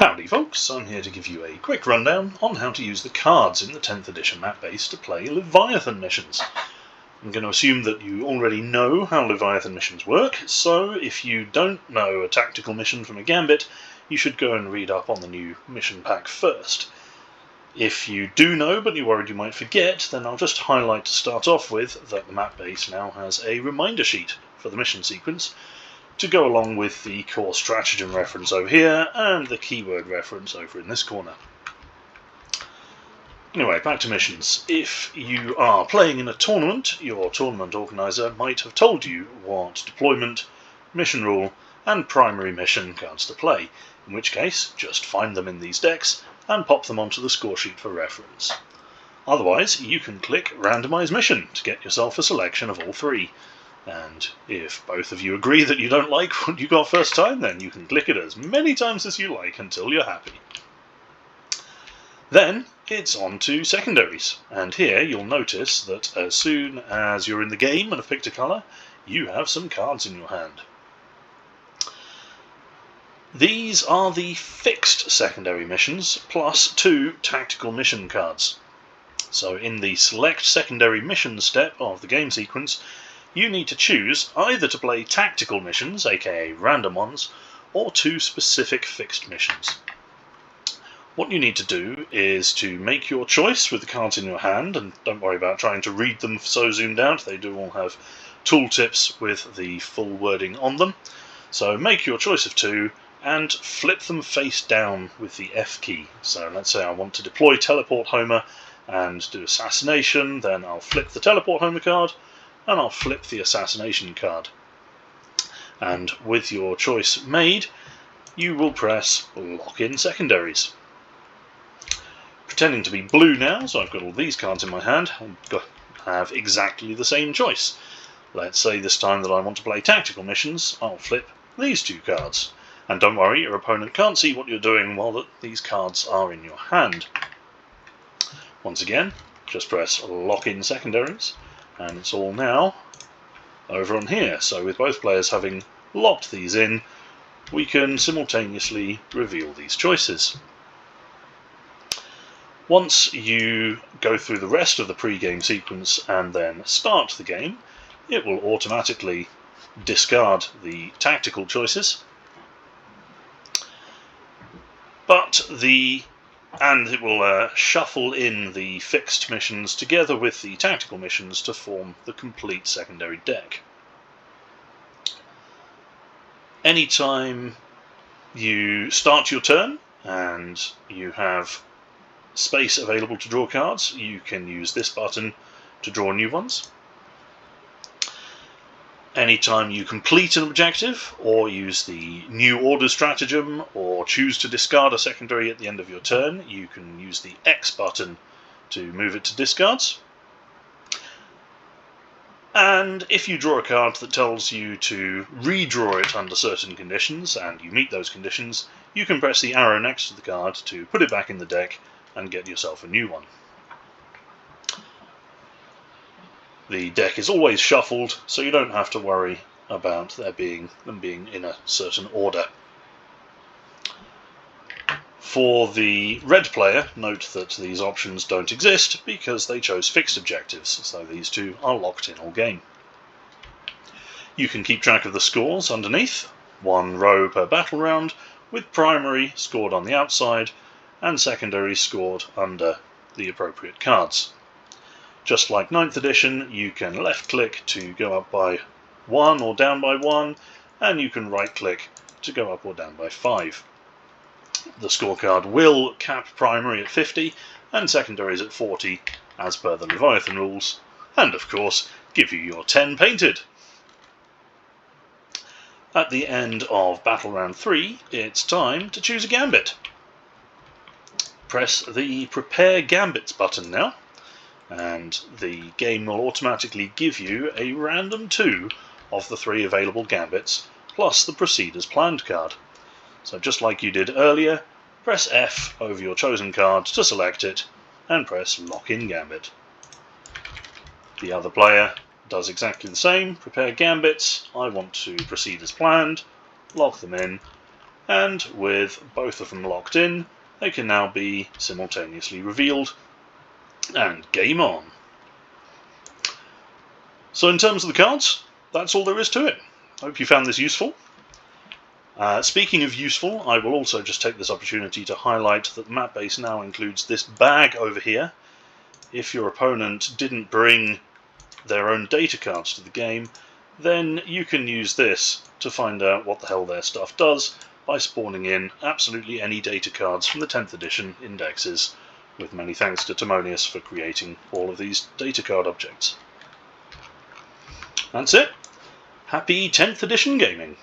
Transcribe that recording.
Howdy folks, I'm here to give you a quick rundown on how to use the cards in the 10th edition map base to play Leviathan missions. I'm going to assume that you already know how Leviathan missions work, so if you don't know a tactical mission from a gambit, you should go and read up on the new mission pack first. If you do know but you're worried you might forget, then I'll just highlight to start off with that the map base now has a reminder sheet for the mission sequence, to go along with the core stratagem reference over here and the keyword reference over in this corner. Anyway, back to missions. If you are playing in a tournament, your tournament organizer might have told you what deployment, mission rule and primary mission cards to play, in which case just find them in these decks and pop them onto the score sheet for reference. Otherwise, you can click Randomize Mission to get yourself a selection of all three. And if both of you agree that you don't like what you got first time, then you can click it as many times as you like until you're happy. Then it's on to secondaries, and here you'll notice that as soon as you're in the game and have picked a colour, you have some cards in your hand. These are the fixed secondary missions, plus 2 tactical mission cards. So in the select secondary mission step of the game sequence, you need to choose either to play tactical missions, aka random ones, or 2 specific fixed missions. What you need to do is to make your choice with the cards in your hand, and don't worry about trying to read them so zoomed out, they do all have tooltips with the full wording on them. So make your choice of 2 and flip them face down with the F key. So let's say I want to deploy Teleport Homer and do Assassination, then I'll flip the Teleport Homer card, and I'll flip the Assassination card. And with your choice made, you will press Lock in Secondaries. Pretending to be blue now, so I've got all these cards in my hand, I have exactly the same choice. Let's say this time that I want to play tactical missions, I'll flip these 2 cards. And don't worry, your opponent can't see what you're doing while these cards are in your hand. Once again, just press Lock in Secondaries, and it's all now over on here. So with both players having locked these in, we can simultaneously reveal these choices. Once you go through the rest of the pre-game sequence and then start the game, it will automatically discard the tactical choices, and it will shuffle in the fixed missions together with the tactical missions to form the complete secondary deck. Anytime you start your turn and you have space available to draw cards, you can use this button to draw new ones. Anytime you complete an objective, or use the New Order stratagem, or choose to discard a secondary at the end of your turn, you can use the X button to move it to discards. And if you draw a card that tells you to redraw it under certain conditions, and you meet those conditions, you can press the arrow next to the card to put it back in the deck and get yourself a new one. The deck is always shuffled, so you don't have to worry about them being in a certain order. For the red player, note that these options don't exist because they chose fixed objectives, so these 2 are locked in all game. You can keep track of the scores underneath, 1 row per battle round, with primary scored on the outside and secondary scored under the appropriate cards. Just like 9th edition, you can left click to go up by 1 or down by 1, and you can right click to go up or down by 5. The scorecard will cap primary at 50 and secondaries at 40 as per the Leviathan rules, and of course give you your 10 painted. At the end of battle round 3, it's time to choose a gambit. Press the Prepare Gambits button now, and the game will automatically give you a random 2 of the 3 available gambits, plus the Proceed as Planned card. So just like you did earlier, press F over your chosen card to select it, and press Lock in Gambit. The other player does exactly the same, prepare gambits, I want to proceed as planned, lock them in, and with both of them locked in, they can now be simultaneously revealed, and game on. So in terms of the cards, that's all there is to it. I hope you found this useful. Speaking of useful, I will also just take this opportunity to highlight that the map base now includes this bag over here. If your opponent didn't bring their own data cards to the game, then you can use this to find out what the hell their stuff does by spawning in absolutely any data cards from the 10th edition indexes, with many thanks to Timonius for creating all of these data card objects. That's it. Happy 10th edition gaming!